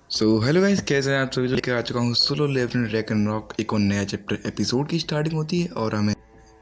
Hello guys, कैसे हैं आप सभी। लेकर आ चुका हूँ सोलो लेवल ड्रैगन रॉक एक और नया चैप्टर। एपिसोड की स्टार्टिंग होती है और हमें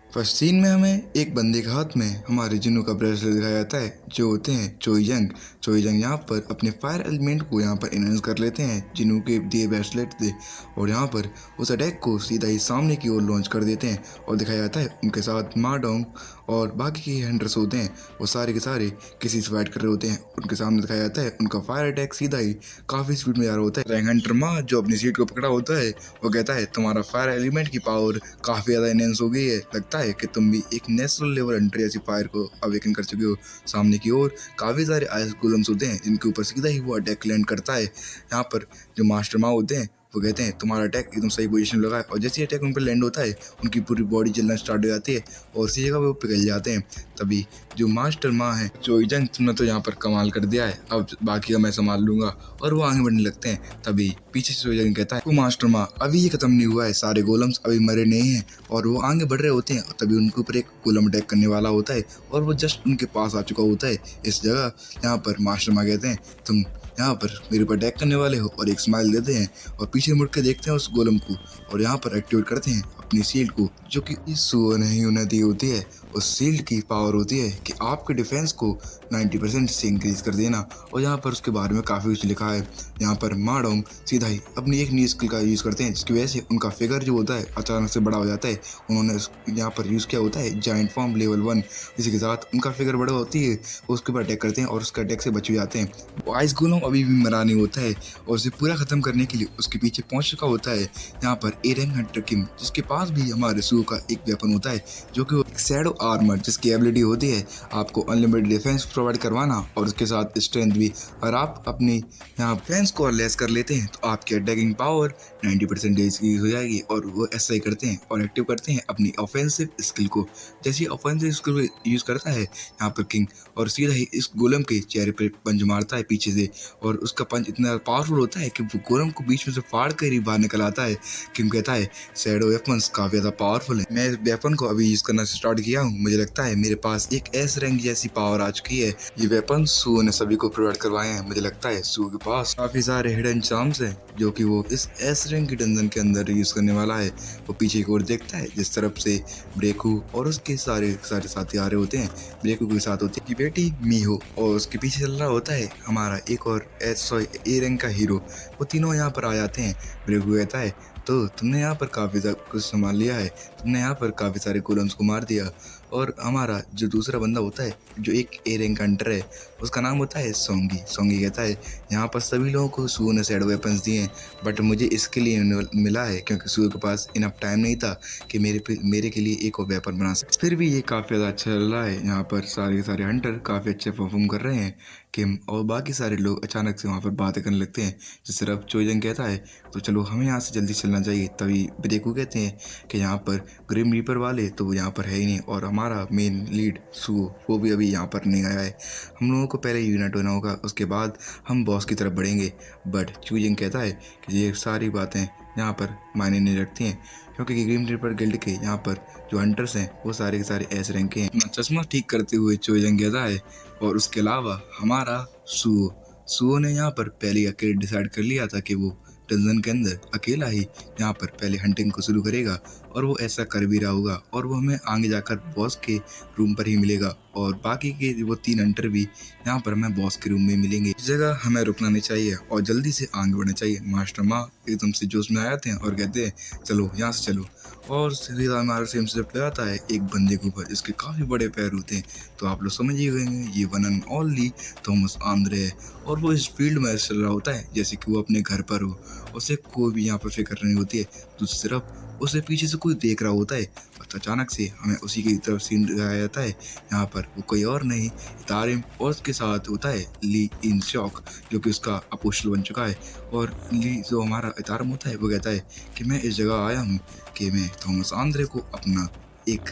फर्स्ट सीन में हमें एक बंदे के हाथ में हमारे जिन्नू का ब्रेसलेट दिखाया जाता है, जो होते हैं चोईजंग। चोईजंग यहाँ पर अपने फायर एलिमेंट को यहाँ पर इनहेंस कर लेते हैं जिन्नू के दिए ब्रेसलेट से, और यहाँ पर उस अटैक को सीधा ही सामने की ओर लॉन्च कर देते हैं। और दिखाया जाता है उनके साथ माडोंग और बाकी के हंटर्स होते हैं, वो सारे के सारे किसी से फाइट कर रहे होते हैं। उनके सामने दिखाया जाता है उनका फायर अटैक सीधा ही काफ़ी स्पीड में जा रहा होता है। रैंक हंटर माँ जो अपनी सीट को पकड़ा होता है, वो कहता है तुम्हारा फायर एलिमेंट की पावर काफ़ी ज़्यादा इनहेंस हो गई है, लगता है कि तुम भी एक नेशनल लेवल हंटर जैसी फायर को अवेकन कर चुके हो। सामने की ओर काफ़ी सारे आइस गोलम्स होते हैं जिनके ऊपर सीधा ही वो अटैक लैंड करता है। यहाँ पर जो मास्टर माँ होते हैं वो कहते हैं तुम्हारा अटैक एकदम सही पोजीशन लगा है, और जैसे ही अटैक उन पर लैंड होता है उनकी पूरी बॉडी जलना स्टार्ट हो जाती है और उसी जगह पे वो पिघल जाते हैं। तभी जो मास्टर माँ है चोईजंग, तुमने तो यहाँ पर कमाल कर दिया है, अब बाकी का मैं संभाल लूंगा, और वो आगे बढ़ने लगते हैं। तभी पीछे से चोईजंग कहता है वो मास्टर माँ अभी ये खत्म नहीं हुआ है, सारे गोलम्स अभी मरे नहीं हैं। और वो आगे बढ़ रहे होते हैं, तभी उनके ऊपर एक गोलम अटैक करने वाला होता है और वो जस्ट उनके पास आ चुका होता है। इस जगह यहाँ पर मास्टर माँ कहते हैं तुम यहाँ पर मेरे ऊपर अटैक करने वाले हो, और एक स्माइल देते हैं और पीछे मुड़ के देखते हैं उस गोलम को, और यहाँ पर एक्टिवेट करते हैं अपनी शील्ड को, जो कि इस सुअर ने ही उन्हें दी होती है। उस शील्ड की पावर होती है कि आपके डिफेंस को 90% से इंक्रीज कर देना, और यहाँ पर उसके बारे में काफ़ी कुछ लिखा है। यहाँ पर माडोंग सीधा ही अपनी एक न्यू स्किल का यूज़ करते हैं, जिसकी वजह से उनका फिगर जो होता है अचानक से बड़ा हो जाता है। उन्होंने यहाँ पर यूज़ किया होता है जाइंट फॉर्म लेवल 1, इसी के साथ उनका फिगर बड़ा होती है, उसके ऊपर अटैक करते हैं और उसके अटैक से बच जाते हैं। आइस गोलम अभी भी मरा नहीं होता है, और उसे पूरा ख़त्म करने के लिए उसके पीछे पहुंच चुका होता है यहाँ पर ए रैंक हंटर किम, जिसके पास भी हमारे सू का एक वेपन होता है, जो कि एक शैडो आर्मर, जिसकी एबिलिटी होती है आपको अनलिमिटेड डिफेंस प्रोवाइड करवाना और उसके साथ स्ट्रेंथ भी। अगर आप अपनी यहाँ डिफेंस को लेस कर लेते हैं तो आपकी अटैकिंग पावर 90% की हो जाएगी, और वो ऐसा ही करते हैं और एक्टिव करते हैं अपनी ऑफेंसिव स्किल को। जैसे ऑफेंसिव स्किल यूज़ करता है यहाँ पर किंग, और सीधा ही इस गोलम के चेहरे पर पंच मारता है पीछे से, और उसका पंच इतना पावरफुल होता है कि वो गोलम को बीच में से फाड़ कर ही बाहर निकल आता है। किंग कहता है शैडो वेपन्स काफ़ी ज़्यादा पावरफुल है, मैं इस वेपन को अभी यूज़ करना स्टार्ट किया हूँ, मुझे लगता है मेरे पास एक एस रैंक जैसी पावर आ चुकी है। ये वेपन सू ने सभी को प्रोवाइड करवाए हैं, मुझे लगता है सू के पास काफ़ी सारे हिडन चार्म्स हैं जो कि वो इस एस रैंक की डंजन के अंदर यूज़ करने वाला है। वो पीछे की ओर देखता है जिस तरफ से ब्रेकू और उसके सारे साथी आ रहे होते हैं। ब्रेकू के साथ होती है बेटी मीहो, और उसके पीछे चल रहा होता है हमारा एक और ए रैंक का हीरो। वो तीनों यहाँ पर आ जाते हैं। ब्रेकू कहता है तो तुमने यहाँ पर काफ़ी कुछ संभाल लिया है, तुमने यहाँ पर काफ़ी सारे गोलम्स को मार दिया। और हमारा जो दूसरा बंदा होता है जो एक ए रैंक हंटर है, उसका नाम होता है सोंगी। सोंगी कहता है यहाँ पर सभी लोगों को सू ने शैडो वेपन्स दिए हैं, बट मुझे इसके लिए मिला है क्योंकि सू के पास इनफ टाइम नहीं था कि मेरे के लिए एक और वेपन बना सके। फिर भी ये काफ़ी ज़्यादा अच्छा चल रहा है, यहाँ पर सारे के सारे हंटर काफ़ी अच्छे परफॉर्म कर रहे हैं। किम और बाकी सारे लोग अचानक से वहाँ पर बातें करने लगते हैं। जिस तरफ चोईजंग कहता है तो चलो हमें यहाँ से जल्दी चलना चाहिए। तभी ब्रेकू कहते हैं कि यहाँ पर ग्रिम रीपर वाले तो वो यहाँ पर है ही नहीं, और हमारा मेन लीड सू वो भी अभी यहाँ पर नहीं आया है, हम लोगों को पहले यूनाइट होना होगा, उसके बाद हम बॉस की तरफ बढ़ेंगे। बट चोईजंग कहता है कि ये सारी बातें यहाँ पर मायने नहीं रखती हैं, क्योंकि ग्रीन रीपर गिल्ड के यहाँ पर जो हंटर्स हैं वो सारे के सारे एस रैंक के हैं। अपना चश्मा ठीक करते हुए चोईजंग कहता है और उसके अलावा हमारा सुओ ने यहाँ पर पहले अकेले डिसाइड कर लिया था कि वो डंजन के अंदर अकेला ही यहाँ पर पहले हंटिंग को शुरू करेगा, और वो ऐसा कर भी रहा होगा, और वो हमें आगे जाकर बॉस के रूम पर ही मिलेगा, और बाकी के वो 3 हंटर भी यहाँ पर हमें बॉस के रूम में मिलेंगे। इस जगह हमें रुकना नहीं चाहिए और जल्दी से आगे बढ़ना चाहिए। मास्टर माँ एकदम से जोश में आ जाते हैं और कहते हैं चलो यहाँ से चलो, और सीधा हमारा सेम स्टेप लगाता है एक बंदे के ऊपर जिसके काफ़ी बड़े पैर होते हैं। तो आप लोग समझ ही गए हैं ये one and only Thomas Andre है, और वो इस फील्ड में चल रहा होता है जैसे कि वो अपने घर पर हो, उसे कोई भी यहाँ पर फिक्र नहीं होती है। दूसरी तरफ उसे पीछे से कोई देख रहा होता है, और अचानक से हमें उसी की तरफ सीन दिखाया जाता है। यहाँ पर वो कोई और नहीं तारिम, और उसके साथ होता है ली इन शॉक, जो कि उसका अपोस्टल बन चुका है। और ली जो हमारा तारिम होता है वो कहता है कि मैं इस जगह आया हूँ कि मैं थॉमस आंद्रे को अपना एक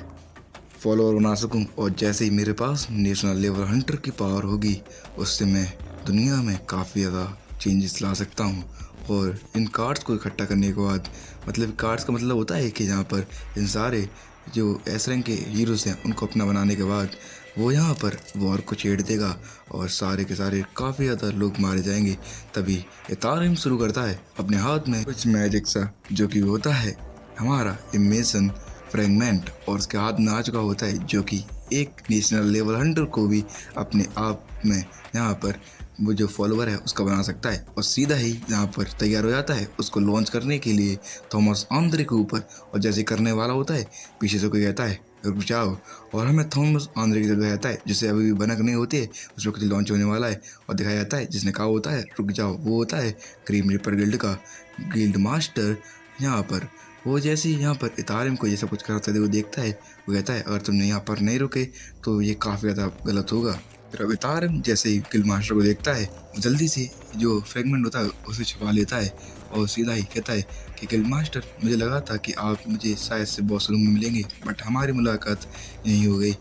फॉलोअर बना सकूं, और जैसे ही मेरे पास नेशनल लेवल हंटर की पावर होगी उससे मैं दुनिया में काफ़ी ज़्यादा चेंजेस ला सकता हूं। और इन कार्ड्स को इकट्ठा करने के बाद, मतलब कार्ड्स का मतलब होता है कि यहाँ पर इन सारे जो एस रैंक के हीरोज़ हैं उनको अपना बनाने के बाद वो यहाँ पर वॉर को छेड़ देगा और सारे के सारे काफ़ी ज़्यादा लोग मारे जाएंगे। तभी इतारिम शुरू करता है अपने हाथ में कुछ मैजिक सा, जो कि होता है हमारा इमेजन फ्रेगमेंट, और उसके हाथ में आ चुका होता है, जो कि एक नेशनल लेवल हंटर को भी अपने आप में यहाँ पर वो जो फॉलोवर है उसका बना सकता है। और सीधा ही यहाँ पर तैयार हो जाता है उसको लॉन्च करने के लिए थॉमस आंद्रे के ऊपर। और जैसे करने वाला होता है, पीछे से कोई कहता है रुक जाओ, और हमें थॉमस आंद्रे की तरफ दिखाया जाता है जिसे अभी भी बनक नहीं होती है, उस वक्त लॉन्च होने वाला है। और दिखाया जाता है जिसने कहा होता है रुक जाओ, वो होता है क्रीम रिपर गिल्ड का गिल्ड मास्टर। यहाँ पर वो जैसे ही यहाँ पर इतारिम को ये सब कुछ करते हुए देखता है, वो कहता है अगर तुमने यहाँ पर नहीं रुके तो ये काफ़ी ज़्यादा गलत होगा। फिर अब इतारिम जैसे ही गिल्ड मास्टर को देखता है, जल्दी से जो फ्रेगमेंट होता है उसे छुपा लेता है और सीधा ही कहता है कि गिल्ड मास्टर, मुझे लगा था कि आप मुझे शायद से बॉस रूम में मिलेंगे, बट हमारी मुलाकात यहीं हो गई।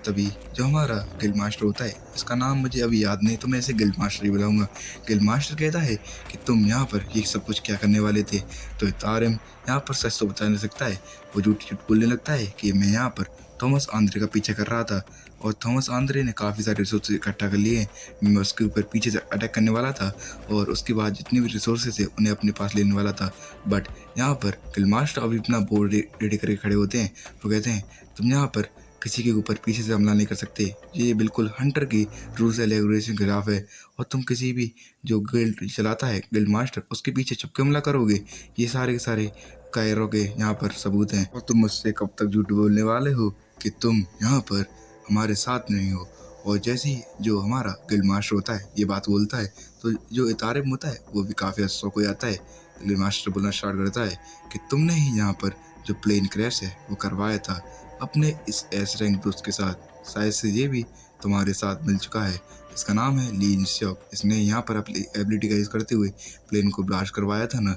तभी जो हमारा गिल्ड मास्टर होता है, इसका नाम मुझे अभी याद नहीं तो मैं इसे गिल्ड मास्टर ही बुलाऊंगा, गिल्ड मास्टर कहता है कि तुम यहाँ पर ये सब कुछ क्या करने वाले थे। तो इतारिम यहाँ पर सच तो बता नहीं सकता है, वो झूठ झूठ बोलने लगता है कि मैं यहाँ पर थॉमस आंद्रे का पीछा कर रहा था और थॉमस आंद्रे ने काफ़ी सारे रिसोर्स इकट्ठा कर लिए। मैं उसके ऊपर पीछे से अटैक करने वाला था और उसके बाद जितने भी रिसोर्सेज थे उन्हें अपने पास लेने वाला था। बट यहाँ पर गिल्ड मास्टर अभी अपना बोर्ड रेडी करके खड़े होते हैं। वो कहते हैं तुम यहाँ पर किसी के ऊपर पीछे से हमला नहीं कर सकते, ये बिल्कुल हंटर की रूल्स एंड रेगुलेशन के खिलाफ है। और तुम किसी भी जो गिल्ड चलाता है गिल्ड मास्टर, उसके पीछे चुपके हमला करोगे, ये सारे के सारे कायरों के यहाँ पर सबूत हैं। और तुम मुझसे कब तक झूठ बोलने वाले हो कि तुम यहाँ पर हमारे साथ नहीं हो। और जैसे ही जो हमारा गिल्ड मास्टर होता है ये बात बोलता है, तो जो इतारिम होता है वो भी काफ़ी शौक हो जाता है। गिल्ड मास्टर बोलना स्टार्ट करता है कि तुमने ही यहाँ पर जो प्लेन क्रैश है वो करवाया था अपने इस एस रैंक दोस्त के साथ, शायद से ये भी तुम्हारे साथ मिल चुका है। इसका नाम है ली इंस्योक। इसने यहाँ पर अपनी एबिलिटी का यूज़ करते हुए प्लेन को ब्लास्ट करवाया था ना।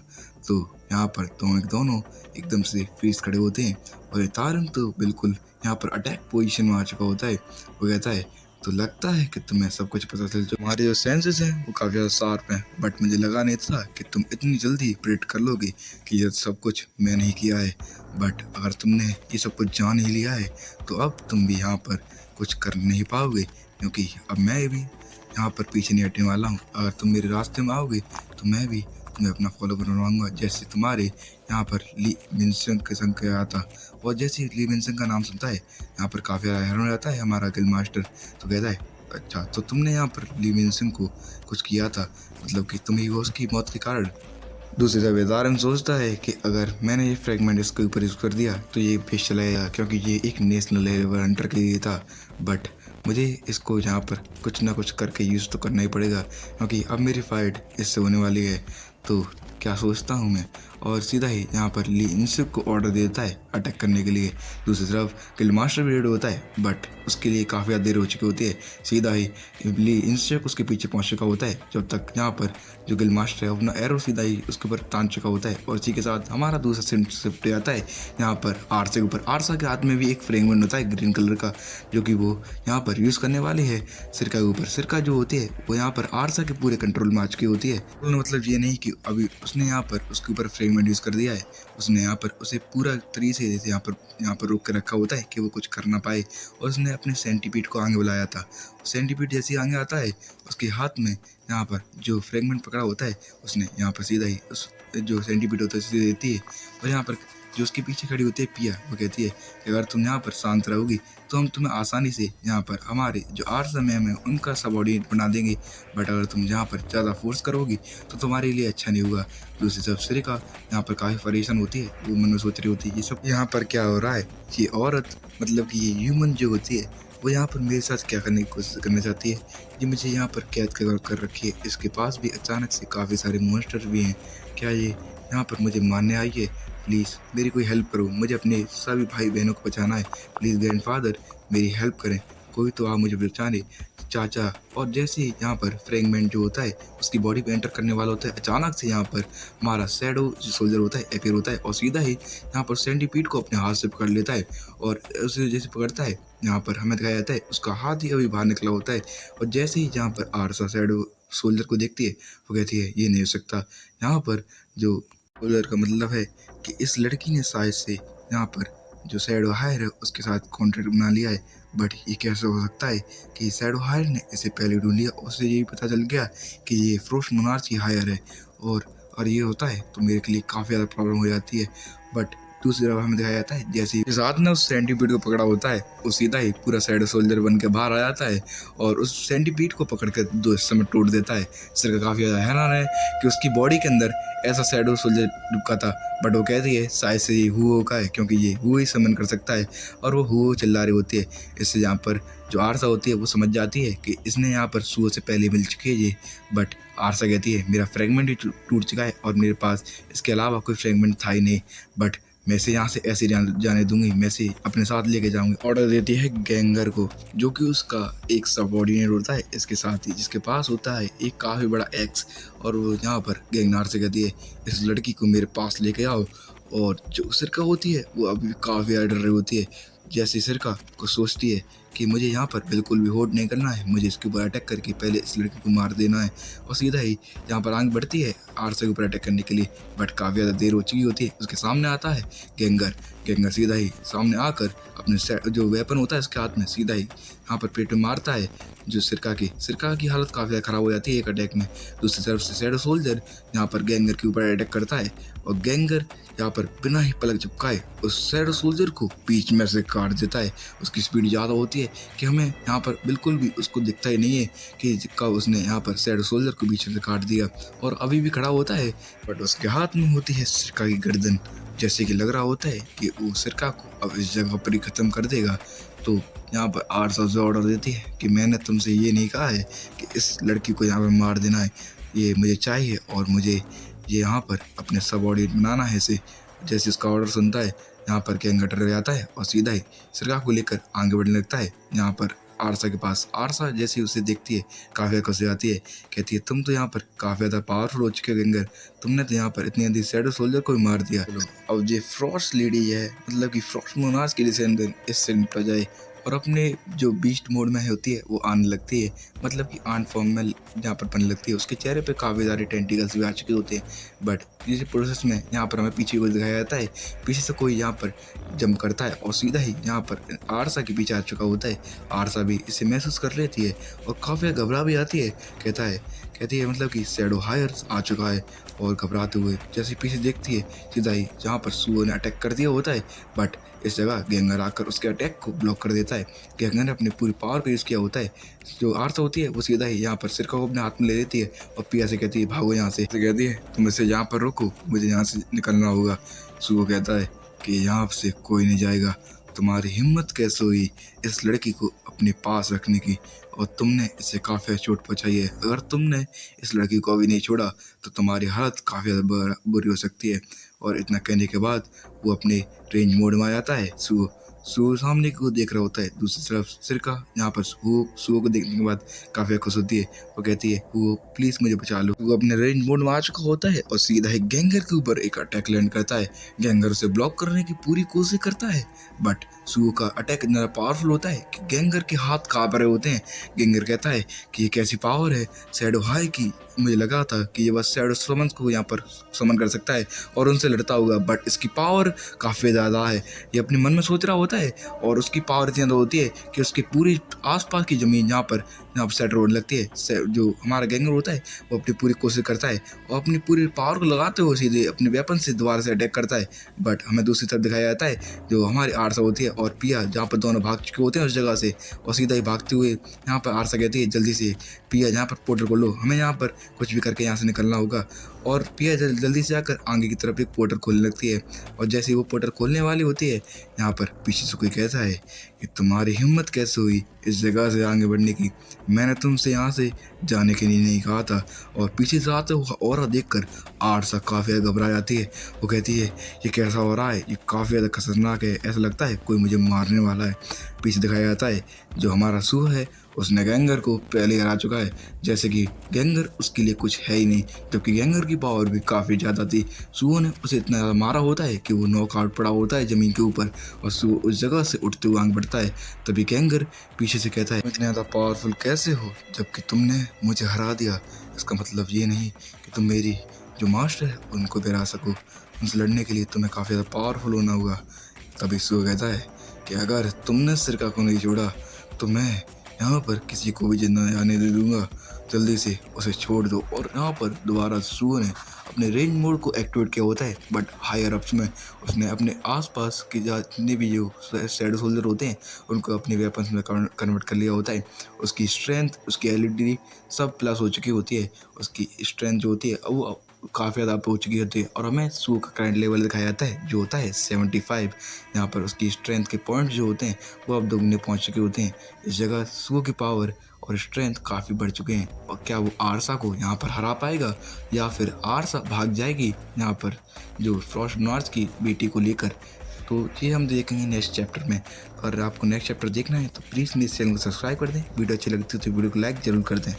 तो यहाँ पर दोनों एकदम से फ्रीज खड़े होते हैं और इतारिम तो बिल्कुल यहाँ पर अटैक पोजीशन में आ चुका होता है। वो कहता है तो लगता है कि तुम्हें सब कुछ पता चल चुका, तुम्हारे जो सेंसेस हैं वो काफ़ी ज़्यादा शार्प हैं, बट मुझे लगा नहीं था कि तुम इतनी जल्दी प्रेडिक्ट कर लोगे कि ये सब कुछ मैं नहीं किया है। बट अगर तुमने ये सब कुछ जान ही लिया है तो अब तुम भी यहाँ पर कुछ कर नहीं पाओगे, क्योंकि अब मैं भी यहाँ पर पीछे नहीं हटने वाला हूँ। अगर तुम मेरे रास्ते में आओगे तो मैं भी तुम्हें अपना फॉलो बनवाऊंगा, जैसे तुम्हारे यहाँ पर ली मिनसन के संग गया था। और जैसे ही ली मिनसन का नाम सुनता है यहाँ पर काफ़ी हैरान हो जाता है हमारा गिल्ड मास्टर। तो कहता है अच्छा, तो तुमने यहाँ पर ली मिनसन को कुछ किया था, मतलब कि तुम ही हो उसकी मौत के कारण। दूसरी तरफ इतारिम सोचता है कि अगर मैंने ये फ्रेगमेंट इसके ऊपर यूज़ कर दिया तो ये पेश चला जाएगा, क्योंकि ये एक नेशनल लेवल हंटर के लिए था। बट मुझे इसको यहाँ पर कुछ ना कुछ करके यूज़ तो करना ही पड़ेगा, क्योंकि अब मेरी फाइट इससे होने वाली है। तो क्या सोचता हूँ मैं, और सीधा ही यहाँ पर ली इंस्युक को ऑर्डर देता है अटैक करने के लिए। दूसरी तरफ गिल्ड मास्टर भी रेडी होता है, बट उसके लिए काफ़ी ज़्यादा देर हो चुकी होती है। सीधा ही ली इंस्युक उसके पीछे पहुँच चुका होता है, जब तक यहाँ पर जो गिल्ड मास्टर है अपना एरो सीधा ही उसके ऊपर तान चुका होता है। और इसी के साथ हमारा दूसरा शिफ्ट जाता है यहाँ पर आरसा के ऊपर। आरसा के हाथ में भी एक फ्रेगमेंट होता है ग्रीन कलर का, जो कि वो यहाँ पर यूज़ करने वाली है सिरका के ऊपर। सिरका जो होती है वो यहाँ पर आरसा के पूरे कंट्रोल में आ चुकी होती है। मतलब ये नहीं कि अभी उसने यहाँ पर उसके ऊपर फ्रेगमेंट यूज़ कर दिया है, उसने यहाँ पर उसे पूरा तरीके से जैसे यहाँ पर रोक के रखा होता है कि वो कुछ कर ना पाए। और उसने अपने सेंटीपीड को आगे बुलाया था। सेंटीपीड जैसे ही आगे आता है, उसके हाथ में यहाँ पर जो फ्रेगमेंट पकड़ा होता है उसने यहाँ पर सीधा ही उस जो सेंटीपीड होता है सीधे देती है। और यहाँ पर जो उसके पीछे खड़ी होती है पिया, वो कहती है कि अगर तुम यहाँ पर शांत रहोगी तो हम तुम्हें आसानी से यहाँ पर हमारे जो आर्स मैम है उनका सबऑर्डिनेट बना देंगे, बट अगर तुम यहाँ पर ज़्यादा फोर्स करोगी तो तुम्हारे लिए अच्छा नहीं होगा। दूसरी तरफ सिरिका यहाँ पर काफ़ी परेशान होती है, वो मन में सोच रही होती है ये सब यहाँ पर क्या हो रहा है। ये औरत मतलब कि ये ह्यूमन जो होती है वो यहाँ पर मेरे साथ क्या करने की कोशिश करना चाहती है, ये मुझे यहाँ पर कैद कर रखी है। इसके पास भी अचानक से काफ़ी सारे मॉन्स्टर भी हैं, क्या ये यहाँ पर मुझे मारने आई है। प्लीज़ मेरी कोई हेल्प करो, मुझे अपने सभी भाई बहनों को बचाना है। प्लीज़ ग्रैंडफादर मेरी हेल्प करें, कोई तो आप मुझे बचाने चाचा। और जैसे ही यहाँ पर फ्रेगमेंट जो होता है उसकी बॉडी पे एंटर करने वाला होता है, अचानक से यहाँ पर हमारा शैडो जो सोल्जर होता है अपीयर होता है और सीधा ही यहाँ पर सेंटीपीड को अपने हाथ से पकड़ लेता है। और उसे जैसे पकड़ता है यहाँ पर हमें दिखाया जाता है उसका हाथ ही अभी बाहर निकला होता है। और जैसे ही यहाँ पर आरसा शैडो सोल्जर को देखती है वो कहती है ये नहीं हो सकता। यहाँ पर जो सोल्जर का मतलब है कि इस लड़की ने शायद से यहाँ पर जो शैडो हायर है उसके साथ कॉन्ट्रैक्ट बना लिया है। बट ये कैसे हो सकता है कि शैडो हायर ने इसे पहले ढूंढ लिया, उसे ये पता चल गया कि ये फ्रोस्ट मोनार्च की हायर है और ये होता है तो मेरे के लिए काफ़ी ज़्यादा प्रॉब्लम हो जाती है। बट दूसरी तरफ हमें दिखाया जाता है जैसे जिस आदमी ने उस सेंटीपीड को पकड़ा होता है वो सीधा ही पूरा शैडो सोल्जर बन के बाहर आ जाता है और उस सेंटीपीड को पकड़ कर 2 हिस्सों में तोड़ देता है। सिर्का काफ़ी ज़्यादा हैरान है कि उसकी बॉडी के अंदर ऐसा शैडो सोल्जर रुका था। बट वो कहती है शायद से ये हुओ का है, क्योंकि ये हुओ ही समन कर सकता है और वो हुओ चिल्ला रही होती है। इससे यहाँ पर जो आरसा होती है वो समझ जाती है कि इसने यहाँ पर सुओ से पहले मिल चुकी है ये। बट आरसा कहती है मेरा फ्रेगमेंट ही टूट चुका है और मेरे पास इसके अलावा कोई फ्रेगमेंट था ही नहीं। बट मैं इसे यहाँ से ऐसे जाने दूंगी, मैं इसे अपने साथ लेके जाऊंगी। ऑर्डर देती है गैंगर को, जो कि उसका एक सबऑर्डिनेट होता है इसके साथ ही, जिसके पास होता है एक काफ़ी बड़ा एक्स। और वो यहाँ पर गैंगनार से कहती है इस लड़की को मेरे पास लेके आओ। और जो सिरका होती है वो अभी काफ़ी ज़्यादा डर रही होती है। जैसे सिरका को सोचती है कि मुझे यहाँ पर बिल्कुल भी होल्ड नहीं करना है, मुझे इसके ऊपर अटैक करके पहले इस लड़की को मार देना है। और सीधा ही यहाँ पर आंख बढ़ती है आरसा के ऊपर अटैक करने के लिए। बट काफ़ी ज़्यादा देर हो चुकी होती है। उसके सामने आता है गैंगर सीधा ही सामने आकर अपने जो वेपन होता है उसके हाथ में सीधा ही यहाँ पर पेट में मारता है। जो सिरका की हालत काफ़ी ज़्यादा ख़राब हो जाती है एक अटैक में। दूसरी तरफ से शैडो सोल्जर यहाँ पर गैंगर के ऊपर अटैक करता है और गैंगर यहाँ पर बिना ही पलक झपकाए उस शैडो सोल्जर को बीच में से काट देता है। उसकी स्पीड ज़्यादा होती है कि हमें यहाँ पर बिल्कुल भी उसको दिखता ही नहीं है कि कब उसने यहाँ पर शैडो सोल्जर को बीच में से काट दिया और अभी भी खड़ा होता है। बट उसके हाथ में होती है सिरका की गर्दन, जैसे कि लग रहा होता है कि वो सिरका को अब इस जगह पर ही ख़त्म कर देगा। तो यहाँ पर आरसा से ऑर्डर देती है कि मैंने तुमसे ये नहीं कहा है कि इस लड़की को यहाँ पर मार देना है, ये मुझे चाहिए और मुझे ये यहाँ पर अपने सबऑर्डिनेट बनाना है इसे। जैसे इसका ऑर्डर सुनता है यहाँ पर गैंगर डर जाता है और सीधा ही सिरका को लेकर आगे बढ़ने लगता है यहाँ पर आरसा के पास। आरसा जैसे उसे देखती है काफ़ी खुश हो जाती है, कहती है तुम तो यहाँ पर काफ़ी ज़्यादा पावरफुल हो चुके हो गैंगर, तुमने तो यहाँ पर इतनी अधिक शैडो सोल्जर को मार दिया। अब ये फ्रॉस्ट लेडी है, मतलब कि फ्रॉस्ट मोनार्च के डिसेंडेंट इससे निपटा जाए और अपने जो बीस्ट मोड में होती है वो आने लगती है, मतलब कि आर्ट फॉर्म में यहाँ पर बनने लगती है। उसके चेहरे पे काफ़ी सारे टेंटिकल्स भी आ चुके होते हैं। बट इस प्रोसेस में यहाँ पर हमें पीछे को दिखाया जाता है, पीछे से कोई यहाँ पर जंप करता है और सीधा ही यहाँ पर आरसा के पीछे आ चुका होता है। आरसा भी इसे महसूस कर लेती है और काफ़ी घबरा भी आती है। कहती है मतलब कि शैडो हायर आ चुका है और घबराते हुए जैसे पीछे देखती है सीधा ही जहाँ पर सुओ ने अटैक कर दिया होता है। बट इस जगह गैंगर आकर उसके अटैक को ब्लॉक कर देता है। गैंगर ने अपनी पूरी पावर को यूज़ किया होता है। जो आरसा होती है वो सीधा ही यहाँ पर सिरका को अपने हाथ में ले लेती है और पिया से कहती है भागो यहाँ से। कहती है तुम इसे यहाँ पर रोको, मुझे यहाँ से निकलना होगा। सुओ कहता है कि यहाँ से कोई नहीं जाएगा, तुम्हारी हिम्मत कैसे हुई इस लड़की को अपने पास रखने की, और तुमने इसे काफ़ी चोट पहुँचाई है। अगर तुमने इस लड़की को अभी नहीं छोड़ा तो तुम्हारी हालत काफ़ी ज़्यादा बुरी हो सकती है। और इतना कहने के बाद वो अपने रेंज मोड में आ जाता है। सुओ सामने को देख रहा होता है। दूसरी तरफ सिरका यहाँ पर सुओ को देखने के बाद काफ़ी खुश होती है। वो कहती है वो प्लीज़ मुझे बचा लो। वो अपने रेंज मोड में आ चुका होता है और सीधा ही गैंगर के ऊपर एक अटैक लैंड करता है। गैंगर उसे ब्लॉक करने की पूरी कोशिश करता है, बट सुओ का अटैक इतना पावरफुल होता है कि गैंगर के हाथ काँप रहे होते हैं। गैंगर कहता है कि ये कैसी पावर है शैडो हाई की, मुझे लगा था कि ये बस शैडो समन्स को यहाँ पर समन कर सकता है और उनसे लड़ता होगा, बट इसकी पावर काफ़ी ज़्यादा है। ये अपने मन में सोच रहा होता है और उसकी पावर इतनी ज़्यादा होती है कि उसकी पूरी आसपास की ज़मीन यहाँ पर सेट होने लगती है। जो हमारा गैंगर होता है वो अपनी पूरी कोशिश करता है और अपनी पूरी पावर को लगाते हुए सीधे अपने वेपन से दोबारा से अटैक करता है। बट हमें दूसरी तरफ दिखाया जाता है जो हमारी आरसा होती है और पिया, जहाँ पर दोनों भाग चुके होते हैं उस जगह से, और सीधा ही भागते हुए यहाँ पर आरसा कहती है जल्दी से पिया यहाँ पर पोर्टल खोलो, हमें यहाँ पर कुछ भी करके यहाँ से निकलना होगा। और पिया जल्दी से जाकर आगे की तरफ एक पोर्टल खोलने लगती है और जैसे ही वो पोर्टल खोलने वाली होती है यहाँ पर पीछे से कोई कहता है कि तुम्हारी हिम्मत कैसे हुई इस जगह से आगे बढ़ने की, मैंने तुमसे यहाँ से जाने के लिए नहीं कहा था। और पीछे से आते हुआ औरत देखकर आरसा काफ़ी घबरा जाती है। वो कहती है ये कैसा हो रहा है, ये काफ़ी ज़्यादा खतरनाक है, ऐसा लगता है कोई मुझे मारने वाला है। पीछे दिखाया जाता है जो हमारा सुओ है उसने गैंगर को पहले हरा चुका है, जैसे कि गैंगर उसके लिए कुछ है ही नहीं, जबकि गैंगर की पावर भी काफ़ी ज़्यादा थी। सुओ ने उसे इतना ज़्यादा मारा होता है कि वो नॉकआउट पड़ा होता है ज़मीन के ऊपर और सुओ उस जगह से उठते हुए आगे बढ़ता है। तभी गैंगर पीछे से कहता है इतने ज़्यादा पावरफुल कैसे हो जबकि तुमने मुझे हरा दिया, इसका मतलब ये नहीं कि तुम मेरी जो मास्टर है उनको भी हरा सको, उनसे लड़ने के लिए तुम्हें काफ़ी ज़्यादा पावरफुल होना होगा। तभी सू कहता है कि अगर तुमने सिरका को नहीं छोड़ा तो मैं यहाँ पर किसी को भी जिंदा नहीं आने दे दूंगा, जल्दी से उसे छोड़ दो। और यहाँ पर दोबारा सू ने अपने रेंज मोड को एक्टिवेट किया होता है, बट हायर अप्स में उसने अपने आसपास के जितने भी जो शैडो सोल्जर होते हैं उनको अपने वेपन्स में कन्वर्ट कर लिया होता है। उसकी स्ट्रेंथ, उसकी एलिटी सब प्लस हो चुकी होती है। उसकी स्ट्रेंथ जो होती है वो काफ़ी ज़्यादा अप हो चुकी होती है। और हमें सू का करंट लेवल दिखाया जाता है जो होता है 75। यहाँ पर उसकी स्ट्रेंथ के पॉइंट जो होते हैं वो अब दोगुने पहुँच चुके होते हैं। इस जगह सू की पावर और स्ट्रेंथ काफ़ी बढ़ चुके हैं। और क्या वो आरसा को यहाँ पर हरा पाएगा या फिर आरसा भाग जाएगी यहाँ पर जो फ्रॉस्ट नॉर्थ की बेटी को लेकर? तो ये हम देखेंगे नेक्स्ट चैप्टर में। अगर आपको नेक्स्ट चैप्टर देखना है तो प्लीज़ मेरे चैनल को सब्सक्राइब कर दें। वीडियो अच्छी लगती है तो वीडियो को लाइक ज़रूर कर दें।